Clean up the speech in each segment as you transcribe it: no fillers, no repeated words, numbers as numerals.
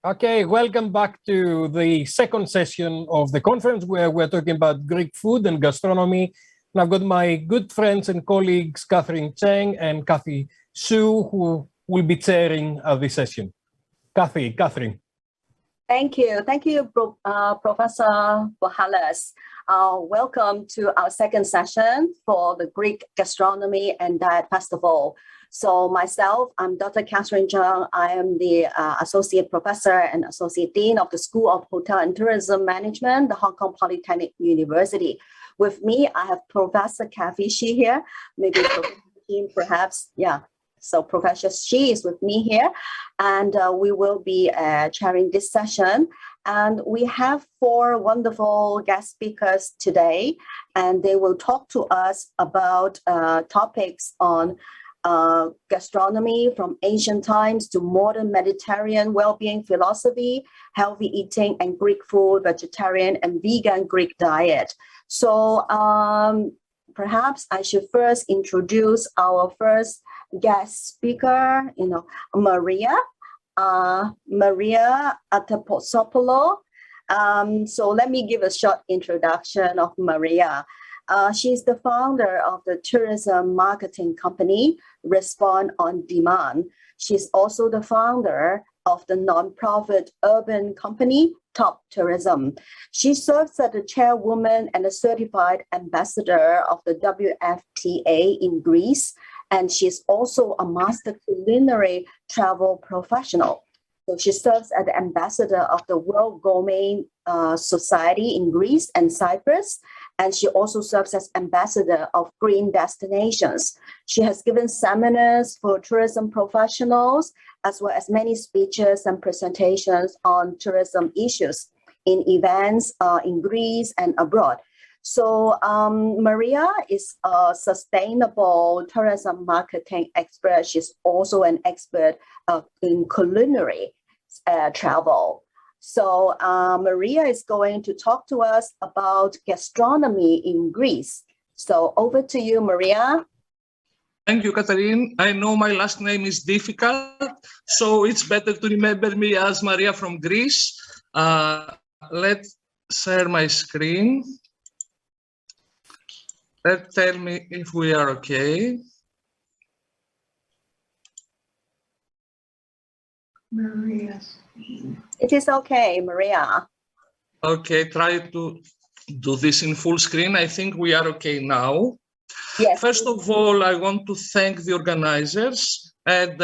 Okay, welcome back to the second session of the conference where we're talking about Greek food and gastronomy. And I've got my good friends and colleagues, Cheung and Cathy Su, who will be chairing this session. Catherine. Thank you. Thank you, Professor Buhalis. Welcome to our second session for the Greek Gastronomy and Diet Festival. So myself, I'm Dr. Catherine Cheung. I am the Associate Professor and Associate Dean of the School of Hotel and Tourism Management, the Hong Kong Polytechnic University. With me, I have Professor Cathy Shi here, maybe perhaps, yeah. So Professor Shi is with me here, and we will be chairing this session. And we have 4 wonderful guest speakers today, and they will talk to us about topics on gastronomy from ancient times to modern Mediterranean well-being philosophy, healthy eating and Greek food, vegetarian and vegan Greek diet. So perhaps I should first introduce our first guest speaker, Maria Ataposopolo. So let me give a short introduction of Maria. She's the founder of the tourism marketing company, Respond on Demand. She's also the founder of the nonprofit urban company, Top Tourism. She serves as the chairwoman and a certified ambassador of the WFTA in Greece, and she's also a master culinary travel professional. So she serves as the ambassador of the World Gourmet Society in Greece and Cyprus, and she also serves as ambassador of Green Destinations. She has given seminars for tourism professionals, as well as many speeches and presentations on tourism issues in events in Greece and abroad. So Maria is a sustainable tourism marketing expert. She's also an expert in culinary travel. So Maria is going to talk to us about gastronomy in Greece. So over to you, Maria. Thank you, Catherine. I know my last name is difficult, so it's better to remember me as Maria from Greece. Let's share my screen. Tell me if we are okay. Maria's. It is okay, Maria. Okay, try to do this in full screen. I think we are okay now. Yes. First of all, I want to thank the organizers and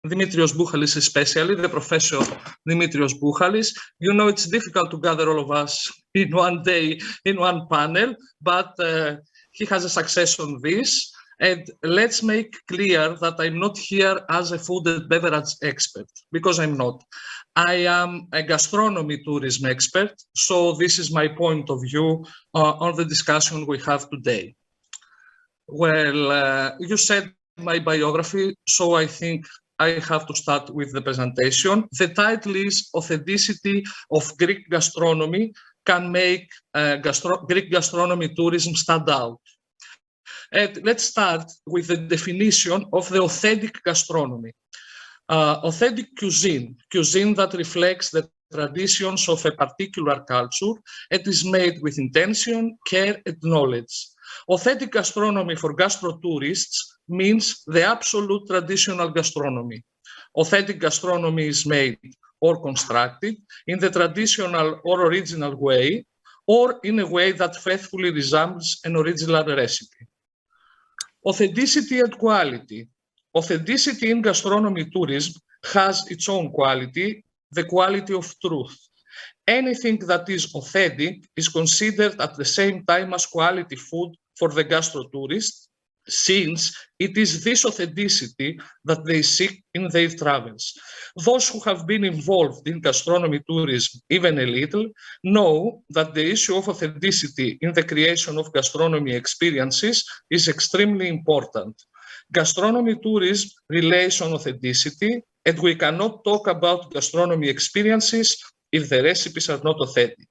Dimitrios Buhalis, especially the professor Dimitrios Buhalis. You know, it's difficult to gather all of us in one day, in one panel, but he has a success on this. And let's make clear that I'm not here as a food and beverage expert, because I'm not. I am a gastronomy tourism expert, so this is my point of view on the discussion we have today. Well, you said my biography, so I think I have to start with the presentation. The title is Authenticity of Greek Gastronomy Can Make Greek Gastronomy Tourism Stand Out. And let's start with the definition of the authentic gastronomy. Authentic cuisine that reflects the traditions of a particular culture and is made with intention, care, and knowledge. Authentic gastronomy for gastrotourists means the absolute traditional gastronomy. Authentic gastronomy is made or constructed in the traditional or original way, or in a way that faithfully resembles an original recipe. Authenticity and quality. Authenticity in gastronomy tourism has its own quality, the quality of truth. Anything that is authentic is considered at the same time as quality food for the gastrotourist, since it is this authenticity that they seek in their travels. Those who have been involved in gastronomy tourism even a little know that the issue of authenticity in the creation of gastronomy experiences is extremely important. Gastronomy tourism relies on authenticity, and we cannot talk about gastronomy experiences if the recipes are not authentic.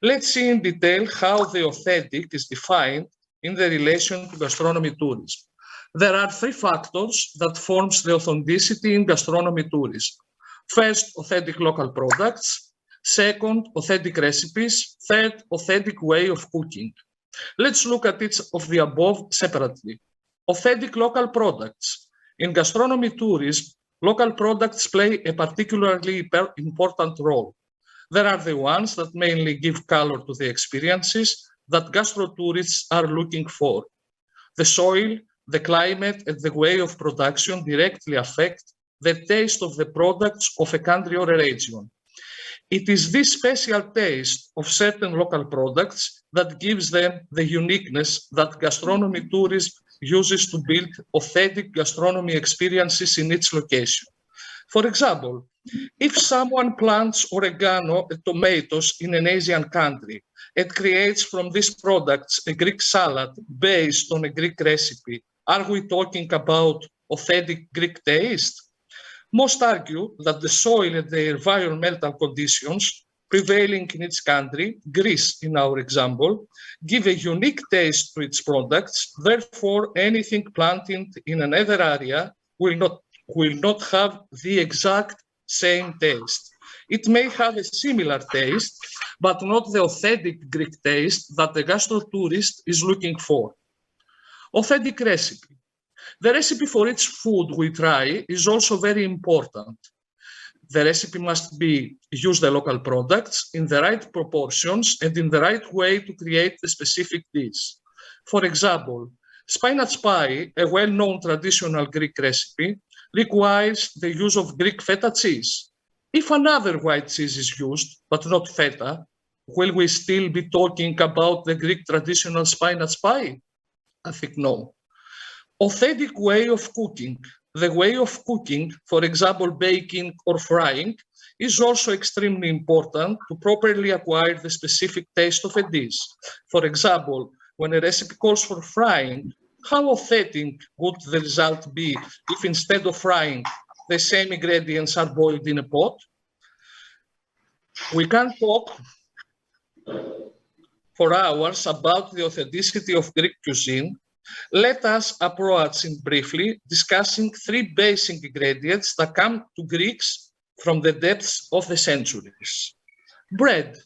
Let's see in detail how the authentic is defined in the relation to gastronomy tourism. There are 3 factors that forms the authenticity in gastronomy tourism. First, authentic local products. Second, authentic recipes. Third, authentic way of cooking. Let's look at each of the above separately. Authentic local products. In gastronomy tourism, local products play a particularly important role. There are the ones that mainly give color to the experiences that gastro-tourists are looking for. The soil, the climate, and the way of production directly affect the taste of the products of a country or a region. It is this special taste of certain local products that gives them the uniqueness that gastronomy tourism uses to build authentic gastronomy experiences in each location. For example, if someone plants oregano and tomatoes in an Asian country and creates from these products a Greek salad based on a Greek recipe, are we talking about authentic Greek taste? Most argue that the soil and the environmental conditions prevailing in each country, Greece in our example, give a unique taste to its products. Therefore, anything planted in another area will not have the exact same taste. It may have a similar taste, but not the authentic Greek taste that the gastro-tourist is looking for. Authentic recipe. The recipe for each food we try is also very important. The recipe must use the local products in the right proportions and in the right way to create the specific dish. For example, spinach pie, a well-known traditional Greek recipe, requires the use of Greek feta cheese. If another white cheese is used, but not feta, will we still be talking about the Greek traditional spinach pie? I think no. Authentic way of cooking. The way of cooking, for example, baking or frying, is also extremely important to properly acquire the specific taste of a dish. For example, when a recipe calls for frying, how authentic would the result be if instead of frying, the same ingredients are boiled in a pot? We can talk for hours about the authenticity of Greek cuisine. Let us approach it briefly, discussing three basic ingredients that come to Greeks from the depths of the centuries. Bread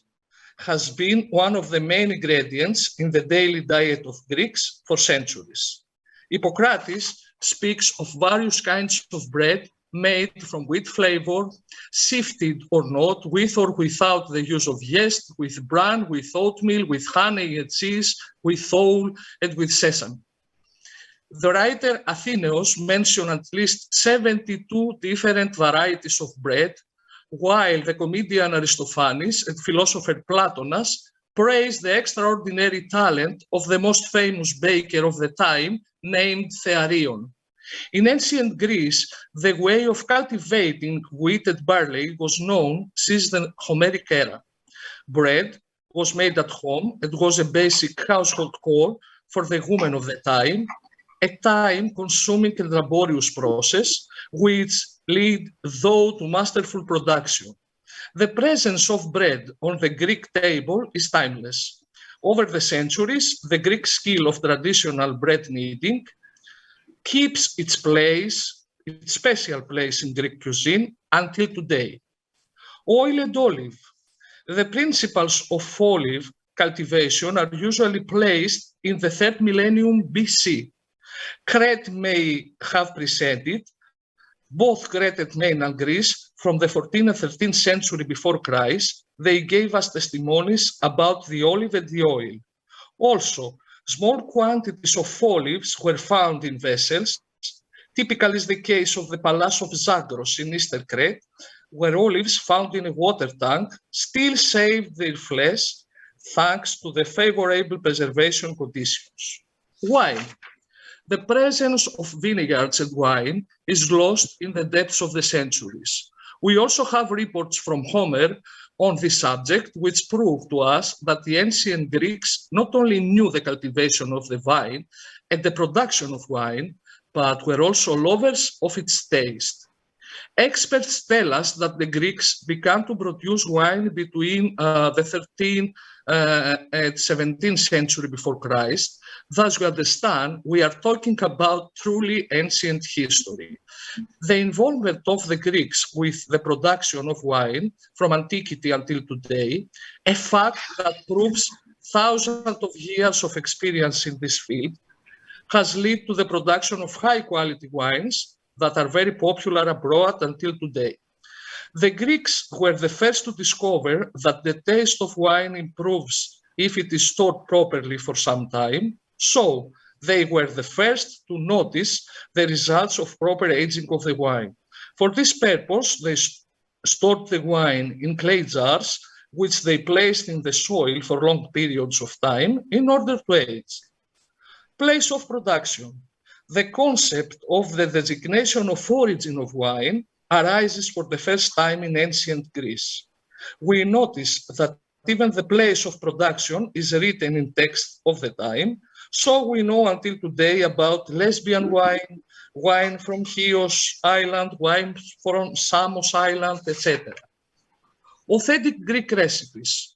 has been one of the main ingredients in the daily diet of Greeks for centuries. Hippocrates speaks of various kinds of bread made from wheat flavor, sifted or not, with or without the use of yeast, with bran, with oatmeal, with honey and cheese, with oil, and with sesame. The writer Athanasopoulou mentioned at least 72 different varieties of bread, while the comedian Aristophanes and philosopher Platonas praised the extraordinary talent of the most famous baker of the time, named Thearion. In ancient Greece, the way of cultivating wheat and barley was known since the Homeric era. Bread was made at home and was a basic household chore for the women of the time, a time-consuming and laborious process, which led, though, to masterful production. The presence of bread on the Greek table is timeless. Over the centuries, the Greek skill of traditional bread kneading keeps its special place in Greek cuisine until today. Oil and olive. The principles of olive cultivation are usually placed in the 3rd millennium BC. Crete may have preceded both Crete and mainland Greece from the 14th and 13th century before Christ. They gave us testimonies about the olive and the oil. Also, small quantities of olives were found in vessels. Typical is the case of the Palace of Zagros in eastern Crete, where olives found in a water tank still saved their flesh thanks to the favorable preservation conditions. Wine. The presence of vineyards and wine is lost in the depths of the centuries. We also have reports from Homer on this subject, which prove to us that the ancient Greeks not only knew the cultivation of the vine and the production of wine, but were also lovers of its taste. Experts tell us that the Greeks began to produce wine between the 13th and 17th century before Christ. Thus, you understand, we are talking about truly ancient history. The involvement of the Greeks with the production of wine from antiquity until today, a fact that proves thousands of years of experience in this field, has led to the production of high-quality wines that are very popular abroad until today. The Greeks were the first to discover that the taste of wine improves if it is stored properly for some time. So they were the first to notice the results of proper aging of the wine. For this purpose, they stored the wine in clay jars, which they placed in the soil for long periods of time in order to age. Place of production. The concept of the designation of origin of wine arises for the first time in ancient Greece. We notice that even the place of production is written in text of the time, so we know until today about Lesbian wine, wine from Chios Island, wine from Samos Island, etc. Authentic Greek recipes.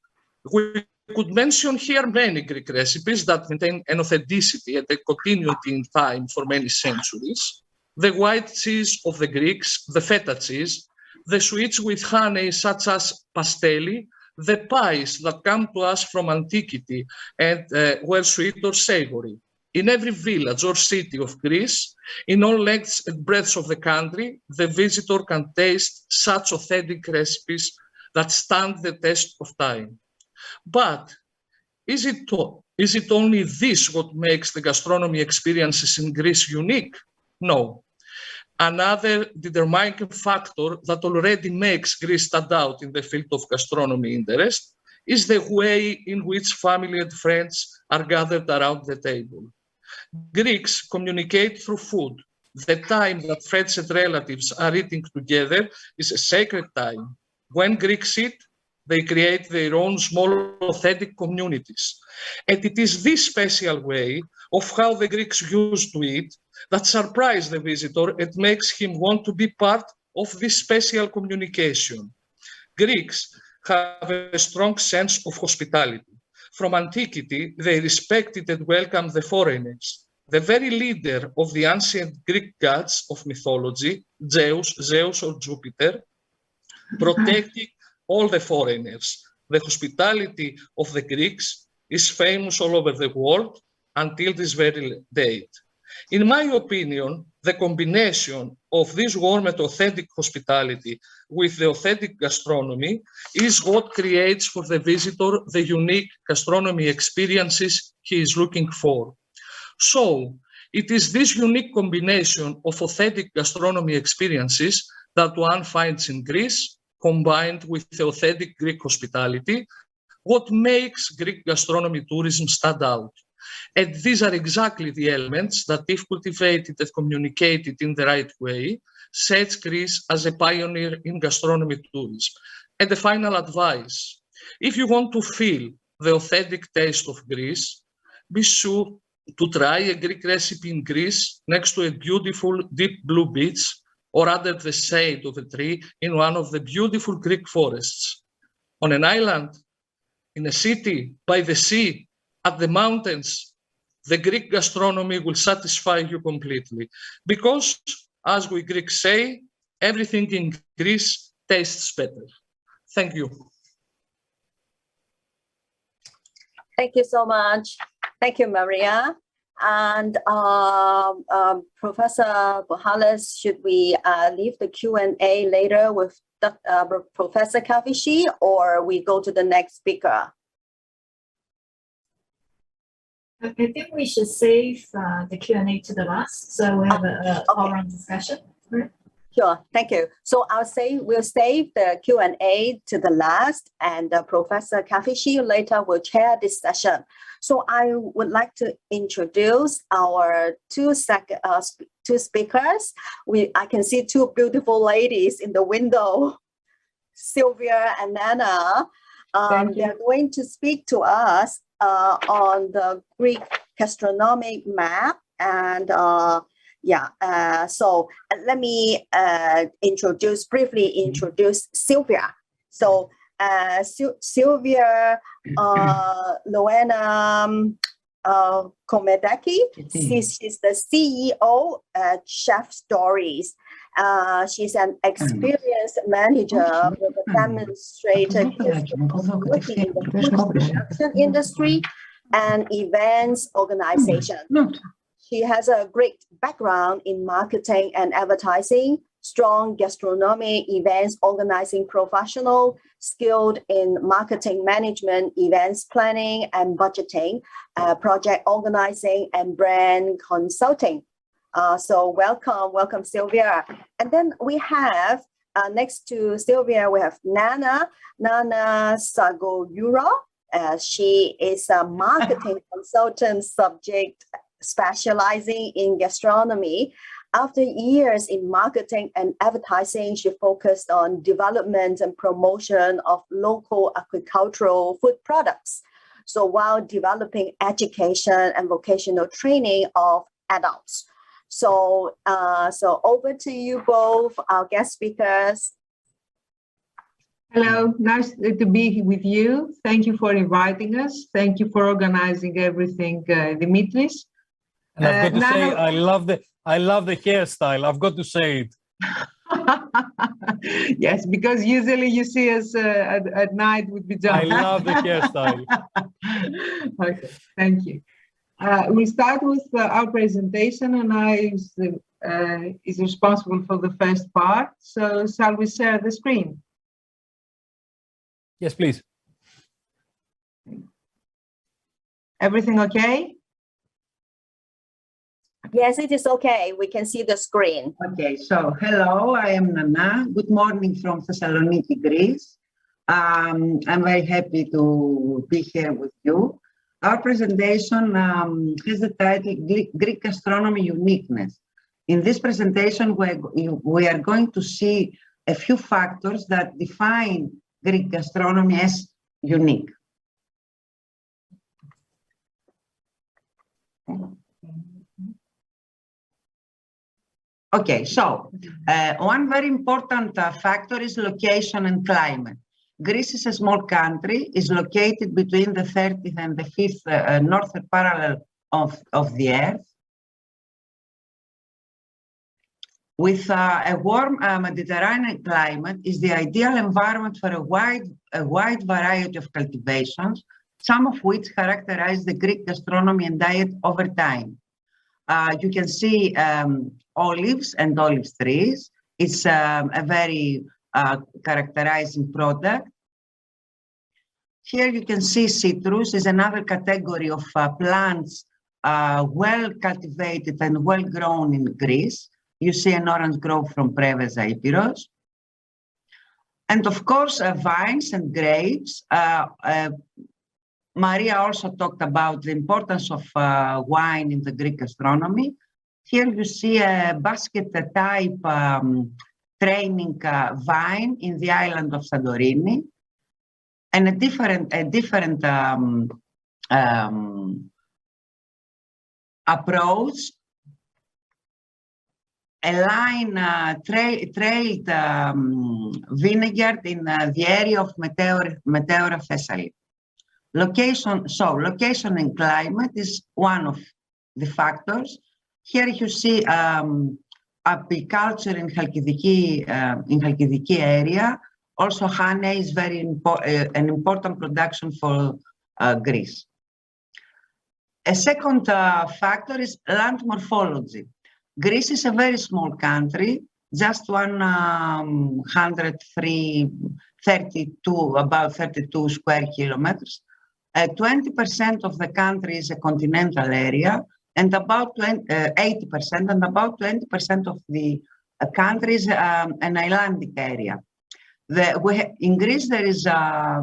We could mention here many Greek recipes that maintain an authenticity and a continuity in time for many centuries. The white cheese of the Greeks, the feta cheese, the sweets with honey such as pasteli, the pies that come to us from antiquity and were sweet or savory. In every village or city of Greece, in all lengths and breadths of the country, the visitor can taste such authentic recipes that stand the test of time. But is it only this what makes the gastronomy experiences in Greece unique? No. Another determining factor that already makes Greece stand out in the field of gastronomy interest is the way in which family and friends are gathered around the table. Greeks communicate through food. The time that friends and relatives are eating together is a sacred time. When Greeks eat, they create their own small authentic communities. And it is this special way of how the Greeks used to eat that surprises the visitor and makes him want to be part of this special communication. Greeks have a strong sense of hospitality. From antiquity, they respected and welcomed the foreigners. The very leader of the ancient Greek gods of mythology, Zeus or Jupiter, protecting all the foreigners. The hospitality of the Greeks is famous all over the world until this very date. In my opinion, the combination of this warm and authentic hospitality with the authentic gastronomy is what creates for the visitor the unique gastronomy experiences he is looking for. So, it is this unique combination of authentic gastronomy experiences that one finds in Greece, combined with the authentic Greek hospitality, what makes Greek gastronomy tourism stand out. And these are exactly the elements that, if cultivated and communicated in the right way, sets Greece as a pioneer in gastronomy tourism. And the final advice, if you want to feel the authentic taste of Greece, be sure to try a Greek recipe in Greece next to a beautiful deep blue beach or under the shade of a tree in one of the beautiful Greek forests. On an island, in a city, by the sea, at the mountains, the Greek gastronomy will satisfy you completely. Because, as we Greeks say, everything in Greece tastes better. Thank you. Thank you so much. Thank you, Maria. And Professor Buhalis, should we leave the Q&A later with Professor Cathy, or we go to the next speaker? I think we should save the Q&A to the last, so we have a all-round discussion. Right? Sure, thank you. So we'll save the Q&A to the last, and Professor Cathy later will chair this session. So I would like to introduce our two speakers. I can see two beautiful ladies in the window, Sylvia and Nana. They're going to speak to us on the Greek gastronomic map, and so let me briefly introduce Sylvia. So Sylvia-Ioanna Koumedaki. She's the CEO at Chef Stories. She's an experienced manager with a demonstrated history of working in the food production industry and events organization. She has a great background in marketing and advertising, strong gastronomy, events organizing professional, skilled in marketing management, events planning and budgeting, project organizing and brand consulting. So welcome, Sylvia. And then we have, next to Sylvia, we have Nana Zygoura. She is a marketing consultant subject specializing in gastronomy. After years in marketing and advertising, she focused on development and promotion of local agricultural food products. So while developing education and vocational training of adults. So over to you both, our guest speakers. Hello, nice to be with you. Thank you for inviting us. Thank you for organizing everything, Dimitris. And I've got to say, I love the hairstyle. I've got to say it. Yes, because usually you see us at night with pajamas. I love the hairstyle. Okay, thank you. We start with our presentation, and I is responsible for the first part. So shall we share the screen? Yes, please. Everything okay? Yes, it is okay. We can see the screen. Okay, so hello, I am Nana. Good morning from Thessaloniki, Greece. I'm very happy to be here with you. Our presentation has the title Greek Gastronomy Uniqueness. In this presentation, we are going to see a few factors that define Greek gastronomy as unique. Okay, so one very important factor is location and climate. Greece is a small country, is located between the 30th and the 5th northern parallel of the Earth. With a warm Mediterranean climate is the ideal environment for a wide variety of cultivations, some of which characterize the Greek gastronomy and diet over time. You can see olives and olive trees. It's a very characterizing product. Here you can see citrus is another category of plants well cultivated and well grown in Greece. You see an orange grove from Preveza, Epirus. And of course, vines and grapes. Maria also talked about the importance of wine in the Greek gastronomy. Here you see a basket type training vine in the island of Santorini, and a different approach, a line trailed vineyard in the area of Meteora Thessaly. Location and climate is one of the factors. Here you see apiculture in Chalkidiki area. Also, honey is very an important production for Greece. A second factor is land morphology. Greece is a very small country, just 32 square kilometers. 20% of the country is a continental area, and about 80%, and about 20% of the country is an Icelandic area. In Greece, there are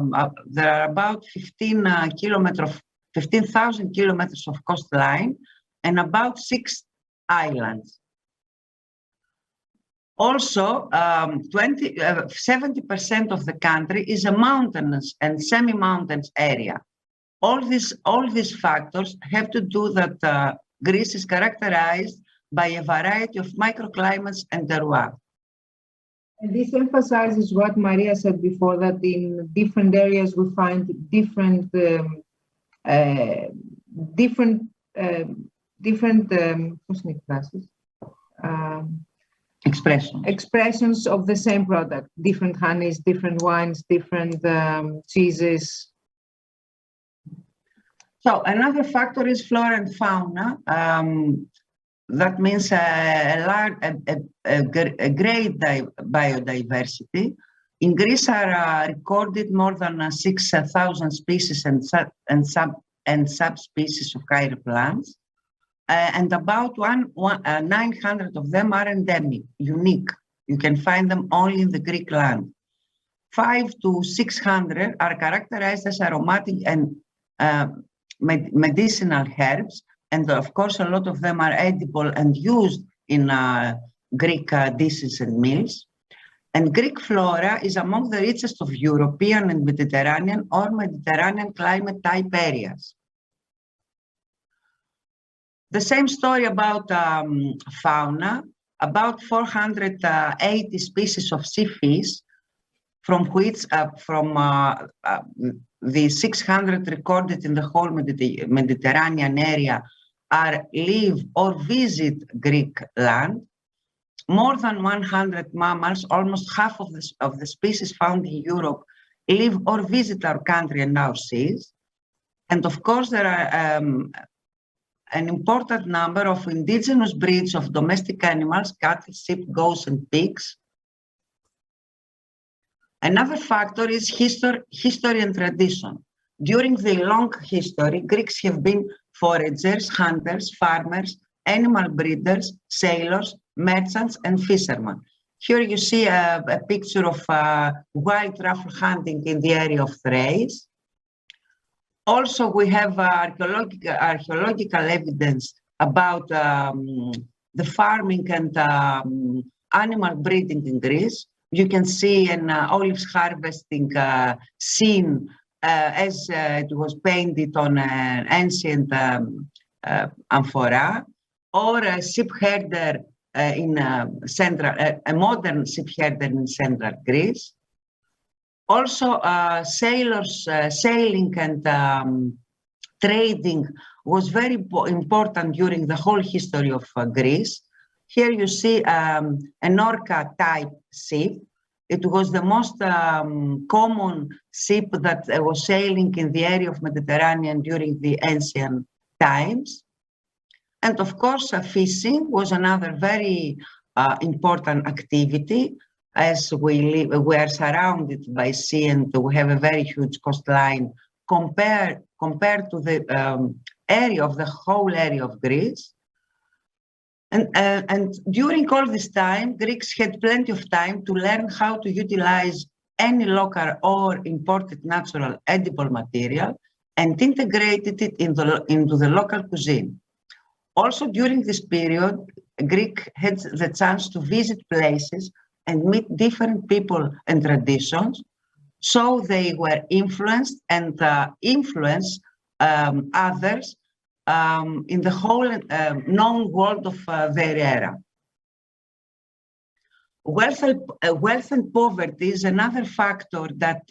about 15,000 kilometers of coastline and about 6 islands. Also, 70% of the country is a mountainous and semi-mountainous area. All these factors have to do that Greece is characterized by a variety of microclimates and terroir. And this emphasizes what Maria said before, that in different areas we find different different expressions of the same product, different honeys, different wines, different cheeses. So another factor is flora and fauna. That means a great biodiversity. In Greece are recorded more than 6,000 species and subspecies of higher plants, and about 900 of them are endemic, unique. You can find them only in the Greek land. 500 to 600 are characterized as aromatic and medicinal herbs, and of course a lot of them are edible and used in Greek dishes and meals. And Greek flora is among the richest of European and Mediterranean or Mediterranean climate type areas. The same story about fauna, about 480 species of sea fish, from which the 600 recorded in the whole Mediterranean area are live or visit Greek land. More than 100 mammals, almost half of the species found in Europe, live or visit our country and our seas. And of course, there are an important number of indigenous breeds of domestic animals, cattle, sheep, goats, and pigs. Another factor is history and tradition. During the long history, Greeks have been foragers, hunters, farmers, animal breeders, sailors, merchants, and fishermen. Here you see a picture of wild truffle hunting in the area of Thrace. Also, we have archaeological evidence about the farming and animal breeding in Greece. You can see an olives harvesting scene as it was painted on an ancient amphora, or a sheep herder in a modern sheep herder in central Greece. Also, sailors sailing and trading was very important during the whole history of Greece. Here you see an orca type ship. It was the most common ship that was sailing in the area of Mediterranean during the ancient times. And of course, fishing was another very important activity, as we are surrounded by sea and we have a very huge coastline compared to the area of the whole area of Greece. And during all this time, Greeks had plenty of time to learn how to utilize any local or imported natural edible material and integrated it into the local cuisine. Also, during this period, Greek had the chance to visit places and meet different people and traditions. So they were influenced and influenced others in the whole known world of their era. Wealth and poverty is another factor that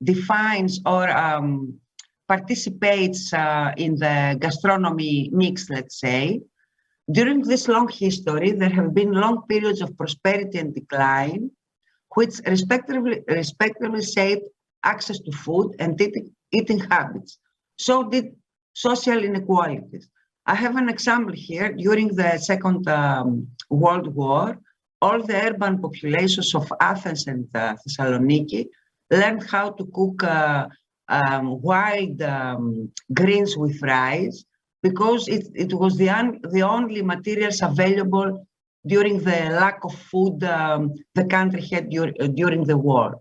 defines or participates in the gastronomy mix, let's say. During this long history, there have been long periods of prosperity and decline, which respectively shaped access to food and eating habits. So did social inequalities. I have an example here. During the Second World War, all the urban populations of Athens and Thessaloniki learned how to cook wild greens with rice, because it was the only materials available during the lack of food the country had during the war.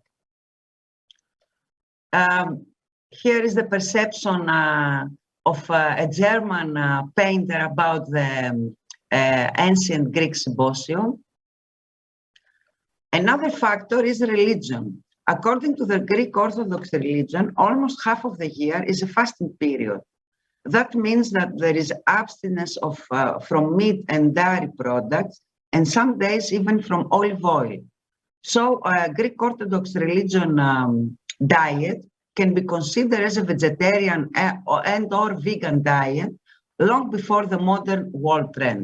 Here is the perception of a German painter about the ancient Greek symposium. Another factor is religion. According to the Greek Orthodox religion, almost half of the year is a fasting period. That means that there is abstinence from meat and dairy products, and some days even from olive oil. So Greek Orthodox religion diet can be considered as a vegetarian and or vegan diet long before the modern world trend.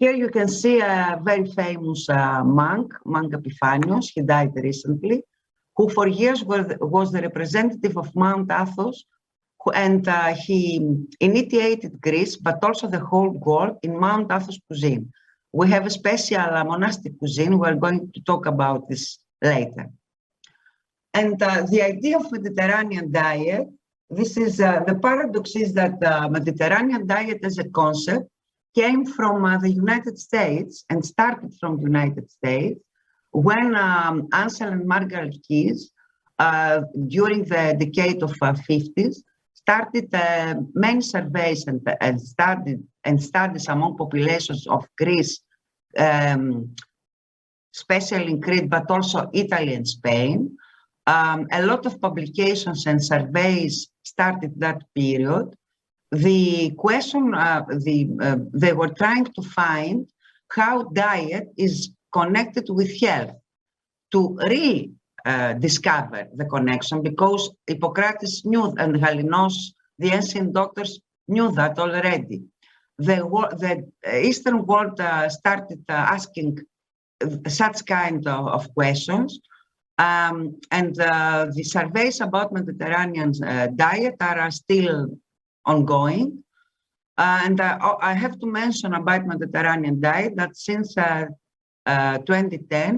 Here you can see a very famous monk Epiphanios. He died recently, who for years was the representative of Mount Athos, and he initiated Greece, but also the whole world in Mount Athos cuisine. We have a special monastic cuisine. We're going to talk about this later. And the idea of Mediterranean diet, this is the paradox is that the Mediterranean diet as a concept came from the United States and started from the United States when Ansel and Margaret Keyes, during the decade of 50s, started many surveys and studies among populations of Greece, especially in Crete, but also Italy and Spain. A lot of publications and surveys started that period. The question, they were trying to find how diet is connected with health, to rediscover the connection, because Hippocrates knew, and Galinos, the ancient doctors, knew that already. The Eastern world started asking such kind of questions, and the surveys about Mediterranean diet are still ongoing. And I have to mention about Mediterranean diet that since 2010,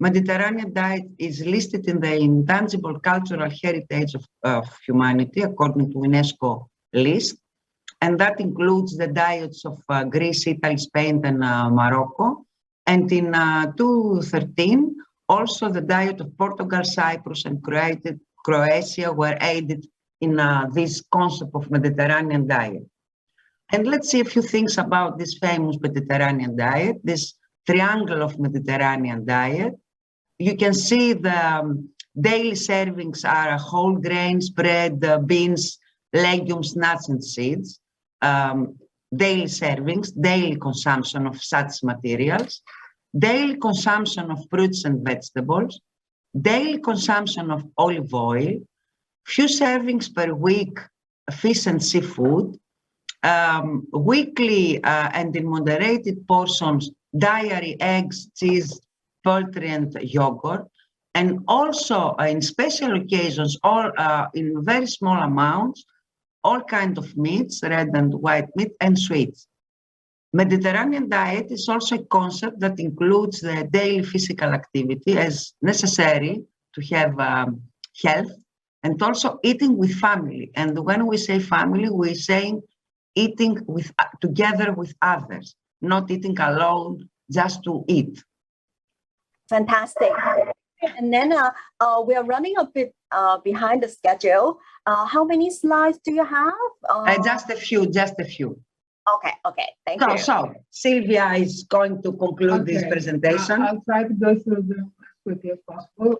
Mediterranean diet is listed in the intangible cultural heritage of humanity according to UNESCO list. And that includes the diets of Greece, Italy, Spain, and Morocco. And in 2013, also the diet of Portugal, Cyprus, and Croatia were added in this concept of Mediterranean diet. And let's see a few things about this famous Mediterranean diet, this triangle of Mediterranean diet. You can see the daily servings are whole grains, bread, beans, legumes, nuts, and seeds. Daily servings, daily consumption of such materials, daily consumption of fruits and vegetables, daily consumption of olive oil, few servings per week, fish and seafood, weekly and in moderated portions, dairy, eggs, cheese, poultry, and yogurt, and also in special occasions, or in very small amounts, all kinds of meats, red and white meat, and sweets. Mediterranean diet is also a concept that includes the daily physical activity as necessary to have health, and also eating with family. And when we say family, we're saying eating with together with others, not eating alone just to eat. Fantastic. And then we are running a bit behind the schedule. How many slides do you have? Just a few. Okay, thank you. So Sylvia is going to conclude this presentation. I'll try to go through them as quickly as possible.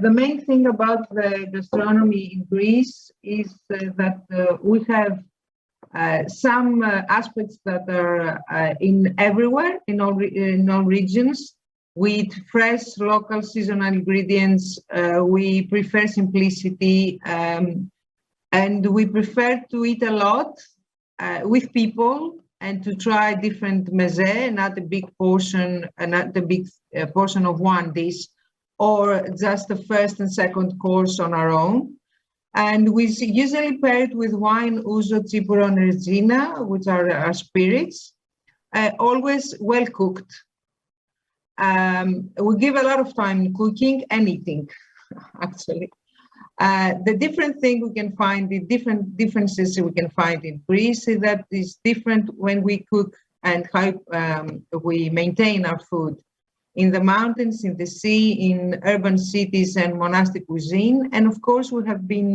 The main thing about the gastronomy in Greece is that we have some aspects that are in everywhere, in all regions. We eat fresh, local, seasonal ingredients. We prefer simplicity, and we prefer to eat a lot with people and to try different mezze, not a big portion, not the big portion of one dish, or just the first and second course on our own. And we usually pair it with wine, ouzo, tsipuro, and regina, which are our spirits, always well cooked. We give a lot of time in cooking and eating, actually. The different thing we can find, the different differences we can find in Greece is that it's different when we cook and how we maintain our food. In the mountains, in the sea, in urban cities and monastic cuisine. And of course, we have been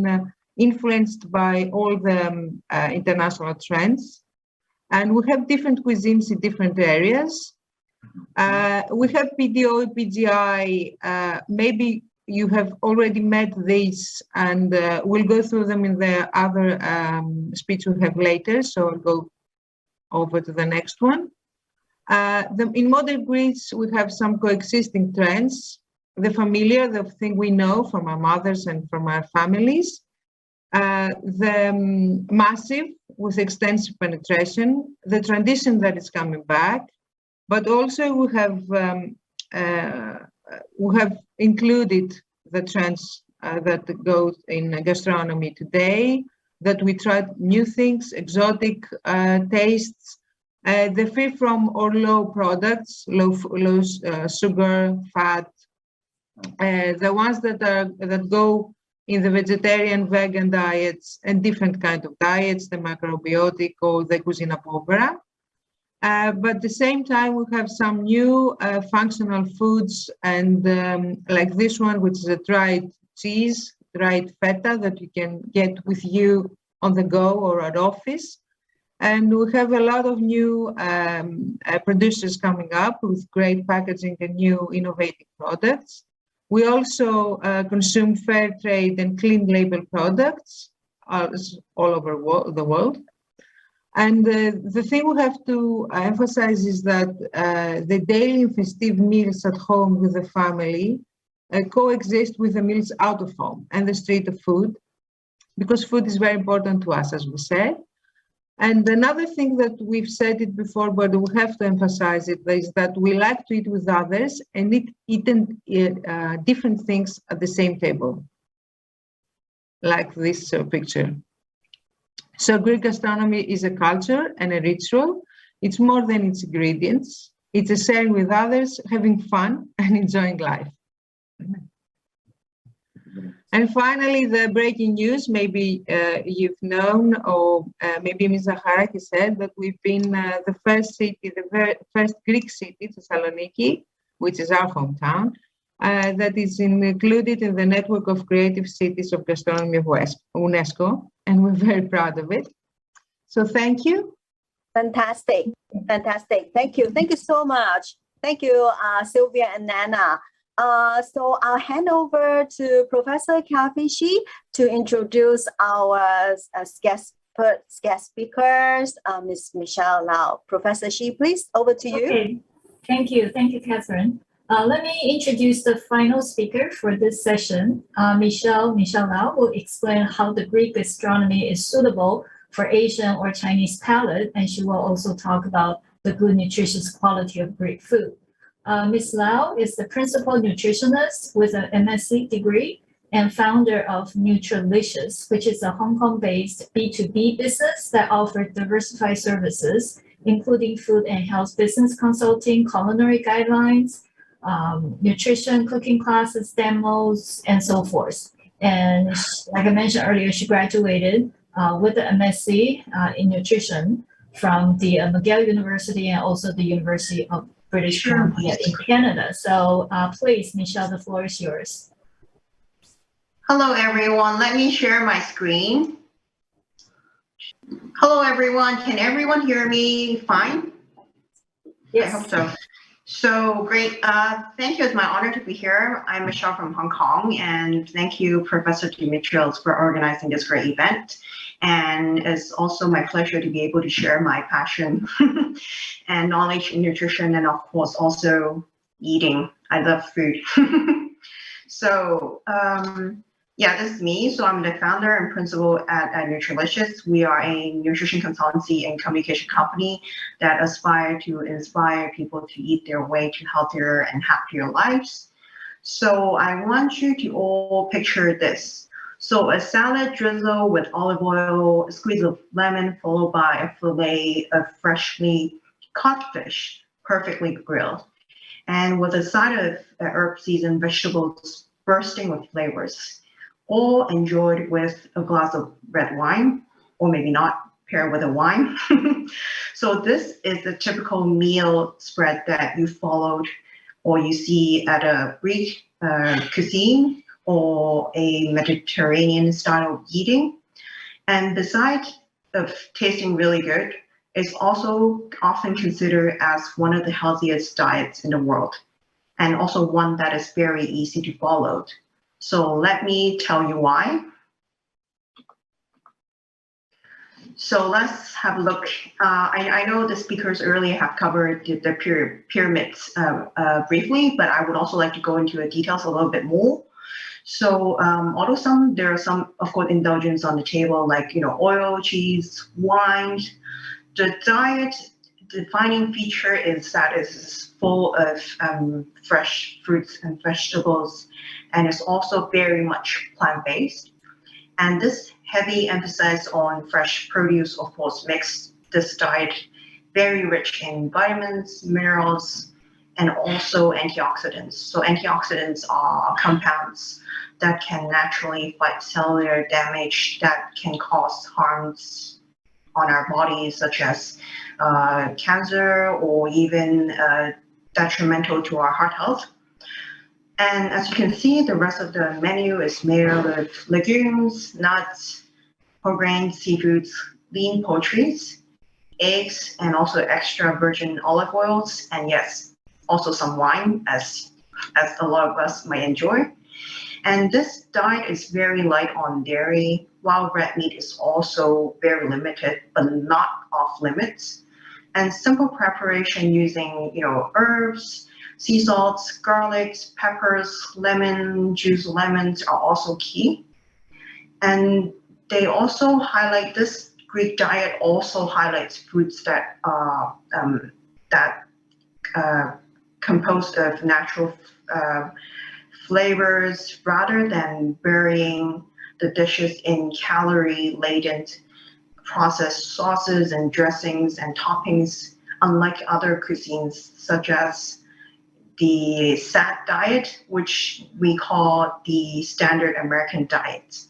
influenced by all the international trends. And we have different cuisines in different areas. We have PDO, PGI, maybe you have already met these, and we'll go through them in the other speech we have later, so I'll go over to the next one. In modern Greece, we have some coexisting trends. the familiar, the thing we know from our mothers and from our families. The massive with extensive penetration, the tradition that is coming back, but also we have included the trends that go in gastronomy today, that we tried new things, exotic tastes, the free from or low products, low sugar, fat, the ones that go in the vegetarian, vegan diets and different kind of diets, the macrobiotic or the cucina povera. But at the same time, we have some new functional foods and like this one, which is a dried cheese, dried feta that you can get with you on the go or at office. And we have a lot of new producers coming up with great packaging and new innovative products. We also consume fair trade and clean label products all over the world. And the thing we have to emphasize is that the daily festive meals at home with the family coexist with the meals out of home and the street of food, because food is very important to us, as we said. And another thing that we've said it before, but we have to emphasize it, is that we like to eat with others and eat different things at the same table, like this picture. So Greek gastronomy is a culture and a ritual. It's more than its ingredients. It's a sharing with others, having fun and enjoying life. And finally, the breaking news, maybe you've known, or maybe Ms. Zacharaki said that we've been the first city, the first Greek city, Thessaloniki, which is our hometown, that is included in the network of creative cities of gastronomy of UNESCO, and we're very proud of it. So thank you. Fantastic, fantastic. Thank you so much. Thank you, Sylvia and Nana. So I'll hand over to Professor Cathy to introduce our guest speakers, Ms. Michelle Lau. Professor Shi, please, over to you. Okay, thank you, Catherine. Let me introduce the final speaker for this session. Michelle Lau will explain how the Greek gastronomy is suitable for Asian or Chinese palate, and she will also talk about the good nutritious quality of Greek food. Ms. Lau is the principal nutritionist with an MSc degree and founder of Nutrilicious, which is a Hong Kong-based B2B business that offers diversified services, including food and health business consulting, culinary guidelines, nutrition, cooking classes, demos, and so forth. And like I mentioned earlier, she graduated with the MSc in nutrition from the McGill University and also the University of British Columbia in Canada. So please, Michelle, the floor is yours. Hello, everyone. Let me share my screen. Hello, everyone. Can everyone hear me fine? Yes. I hope so. So great. Thank you. It's my honor to be here. I'm Michelle from Hong Kong, and thank you, Professor Dimitrios, for organizing this great event. And it's also my pleasure to be able to share my passion and knowledge in nutrition, and of course also eating. I love food. So yeah, this is me. So I'm the founder and principal at Nutrilicious. We are a nutrition consultancy and communication company that aspire to inspire people to eat their way to healthier and happier lives. So I want you to all picture this. So a salad drizzle with olive oil, a squeeze of lemon, followed by a fillet of freshly caught fish, perfectly grilled, and with a side of herb seasoned vegetables bursting with flavors, all enjoyed with a glass of red wine, or maybe not, paired with a wine. So this is the typical meal spread that you followed or you see at a Greek cuisine or a Mediterranean style of eating. And besides of tasting really good, it's also often considered as one of the healthiest diets in the world, and also one that is very easy to follow. So let me tell you why. So let's have a look. I know the speakers earlier have covered the pyramids briefly, but I would also like to go into the details a little bit more. So although there are some, of course, indulgence on the table, like, oil, cheese, wine, the diet defining feature is that it's full of fresh fruits and vegetables, and it's also very much plant-based. And this heavy emphasis on fresh produce, of course, makes this diet very rich in vitamins, minerals, and also antioxidants. So antioxidants are compounds that can naturally fight cellular damage that can cause harms on our bodies, such as cancer or even detrimental to our heart health. And as you can see, the rest of the menu is made up of legumes, nuts, whole grains, seafoods, lean poultries, eggs, and also extra virgin olive oils, and yes, also some wine, as a lot of us might enjoy. And this diet is very light on dairy, while red meat is also very limited, but not off limits. And simple preparation using, herbs, sea salts, garlics, peppers, lemon juice, lemons are also key. And they also highlight, this Greek diet also highlights foods that are composed of natural flavors, rather than burying the dishes in calorie-laden processed sauces and dressings and toppings, unlike other cuisines such as the SAT diet, which we call the standard American diet.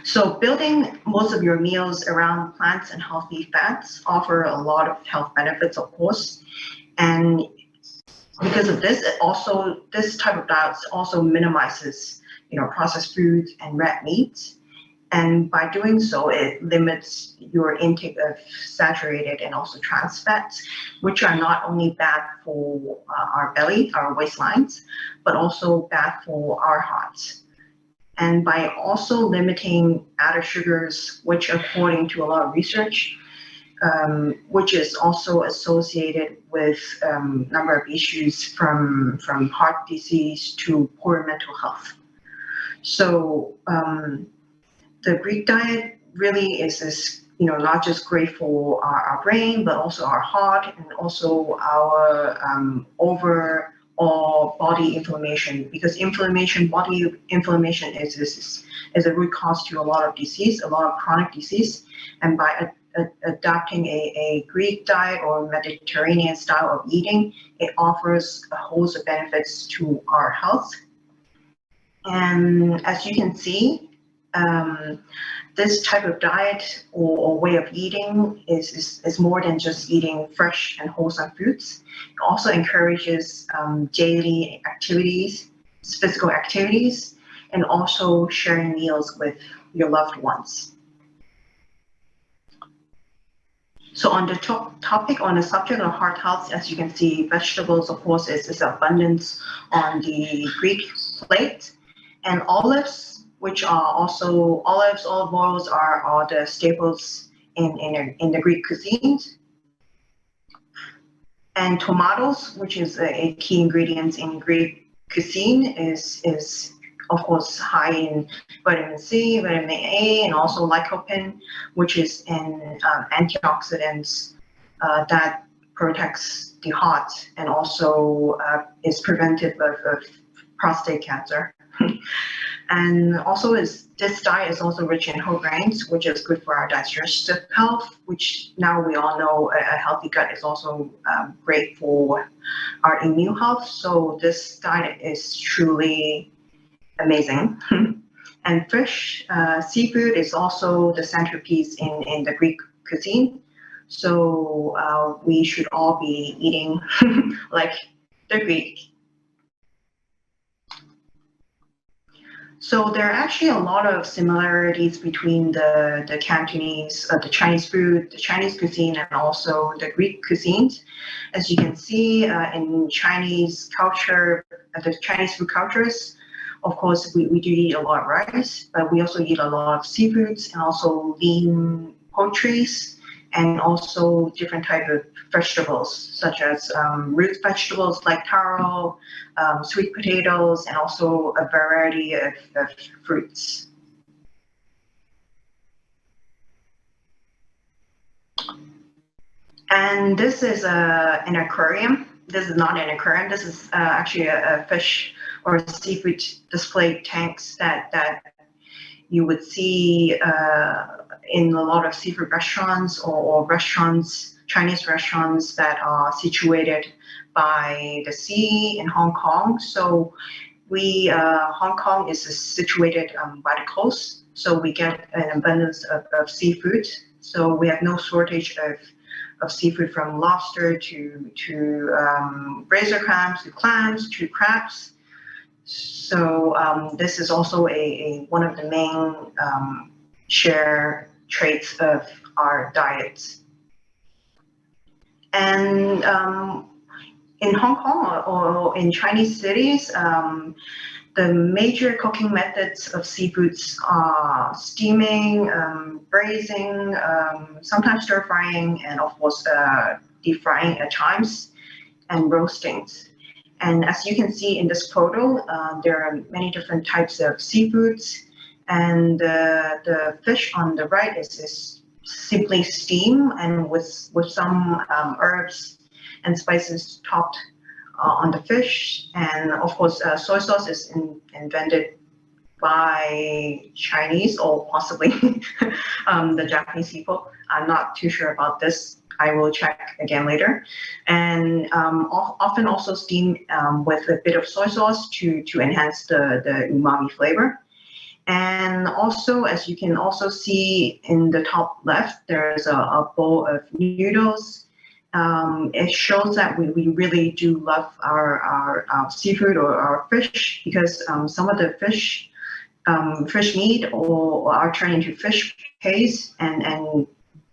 So building most of your meals around plants and healthy fats offer a lot of health benefits, of course. And because of this, this type of diet also minimizes, processed foods and red meat. And by doing so, it limits your intake of saturated and also trans fats, which are not only bad for our belly, our waistlines, but also bad for our hearts. And by also limiting added sugars, which according to a lot of research, which is also associated with a number of issues from heart disease to poor mental health. So the Greek diet really is not just great for our brain, but also our heart and also our overall body inflammation, because body inflammation is a root cause to a lot of disease, a lot of chronic disease. And by adopting a Greek diet or Mediterranean style of eating, it offers a host of benefits to our health. And as you can see, this type of diet or way of eating is more than just eating fresh and wholesome foods. It also encourages daily activities, physical activities, and also sharing meals with your loved ones. So on the topic, on the subject of heart health, as you can see, vegetables, of course, is abundance on the Greek plate, and olives, which are also olive oils are the staples in the Greek cuisine. And tomatoes, which is a key ingredient in Greek cuisine, is of course high in vitamin C, vitamin A, and also lycopene, which is an antioxidant that protects the heart and also is preventive of prostate cancer. And also this diet is also rich in whole grains, which is good for our digestive health, which now we all know a healthy gut is also great for our immune health. So this diet is truly amazing. And fresh seafood is also the centerpiece in the Greek cuisine. So we should all be eating like the Greek. So there are actually a lot of similarities between the Cantonese, the Chinese food, the Chinese cuisine, and also the Greek cuisines. As you can see in Chinese culture, the Chinese food cultures, of course, we do eat a lot of rice, but we also eat a lot of seafoods and also lean poultries, and also different types of vegetables, such as root vegetables like taro, sweet potatoes, and also a variety of fruits. And this is an aquarium. This is not an aquarium. This is actually a fish or a seafood display tanks that you would see in a lot of seafood restaurants or restaurants, Chinese restaurants that are situated by the sea in Hong Kong. So Hong Kong is situated by the coast, so we get an abundance of seafood. So we have no shortage of seafood, from lobster to razor clams, to clams, to crabs. So this is also one of the main share traits of our diets. And in Hong Kong or in Chinese cities, the major cooking methods of seafoods are steaming, braising, sometimes stir frying, and of course deep frying at times, and roasting. And as you can see in this photo, there are many different types of seafoods, and the fish on the right is simply steam and with some herbs and spices topped on the fish. And of course, soy sauce is invented by Chinese or possibly the Japanese people. I'm not too sure about this. I will check again later. And often also steamed with a bit of soy sauce to enhance the umami flavor. And also, as you can also see in the top left, there's a bowl of noodles. It shows that we really do love our seafood or our fish, because some of the fish meat or are turned into fish paste and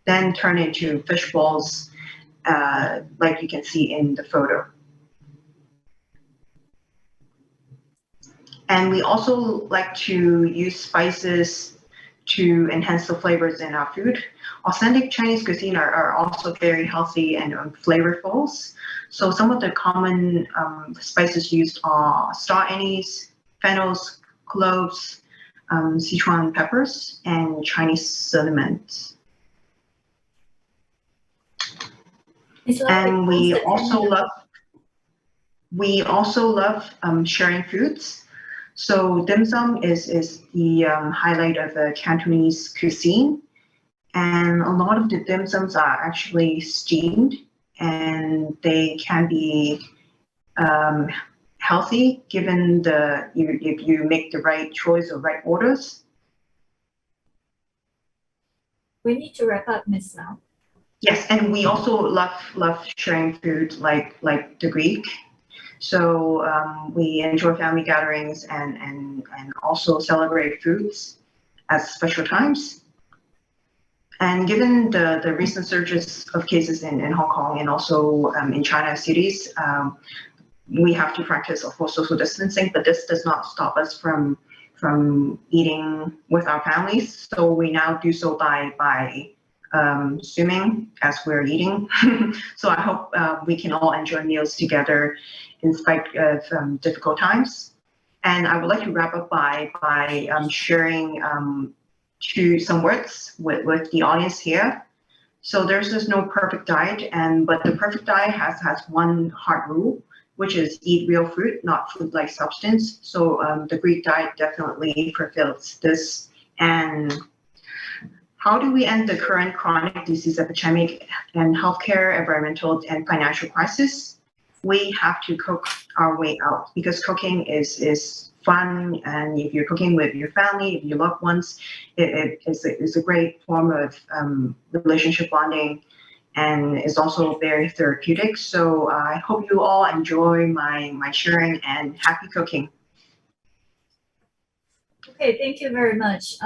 then turn into fish balls, like you can see in the photo. And we also like to use spices to enhance the flavors in our food. Authentic Chinese cuisine are also very healthy and flavorful. So some of the common spices used are star anise, fennels, cloves, Sichuan peppers, and Chinese cinnamon. And we also love sharing foods. So dim sum is the highlight of the Cantonese cuisine, and a lot of the dim sums are actually steamed, and they can be healthy given if you make the right choice or right orders. We need to wrap up, Ms. Lau. Yes, and we also love sharing food like the Greek. So we enjoy family gatherings and also celebrate foods at special times. And given the recent surges of cases in Hong Kong and also in China cities, we have to practice, of course, social distancing, but this does not stop us from eating with our families. So we now do so by Zooming as we're eating. So I hope we can all enjoy meals together in spite of difficult times. And I would like to wrap up by sharing some words with the audience here. So there's no perfect diet, but the perfect diet has one hard rule, which is eat real food, not food-like substance. So the Greek diet definitely fulfills this. And how do we end the current chronic disease epidemic and healthcare, environmental, and financial crisis? We have to cook our way out, because cooking is fun, and if you're cooking with your family, with your loved ones, it is a great form of relationship bonding, and is also very therapeutic. So I hope you all enjoy my sharing, and happy cooking. Okay, thank you very much.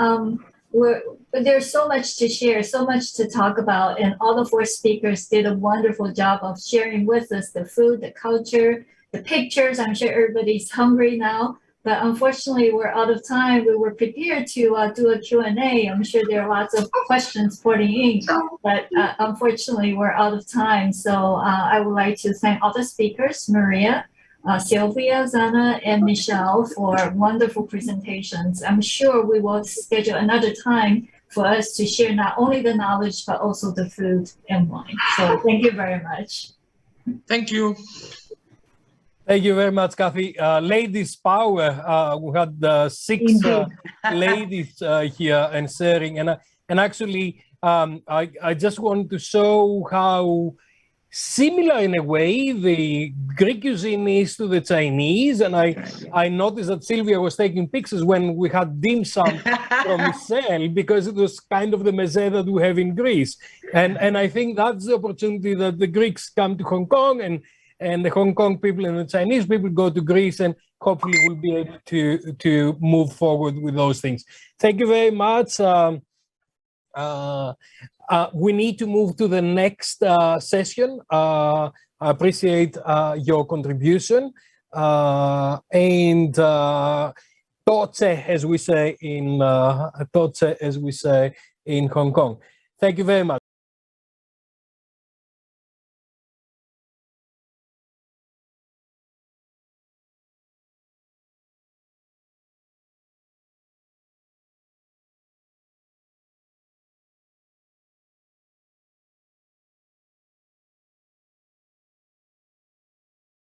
But there's so much to share, so much to talk about, and all the four speakers did a wonderful job of sharing with us the food, the culture, the pictures. I'm sure everybody's hungry now. but unfortunately we're out of time. We were prepared to do a Q&A. I'm sure there are lots of questions pouring in, but unfortunately we're out of time. So I would like to thank all the speakers, Maria, Sylvia, Zana, and Michelle, for wonderful presentations. I'm sure we will schedule another time for us to share not only the knowledge, but also the food and wine. So thank you very much. Thank you. Thank you very much, Cathy. Ladies power. We had 6 ladies here and sharing, and actually, I just want to show how similar in a way the Greek cuisine is to the Chinese. And I noticed that Sylvia was taking pictures when we had dim sum from Michelle, because it was kind of the meze that we have in Greece. And I think that's the opportunity that the Greeks come to Hong Kong, and the Hong Kong people and the Chinese people go to Greece, and hopefully we'll be able to move forward with those things. Thank you very much. We need to move to the next session. I appreciate your contribution. And toce, as we say in Hong Kong. Thank you very much.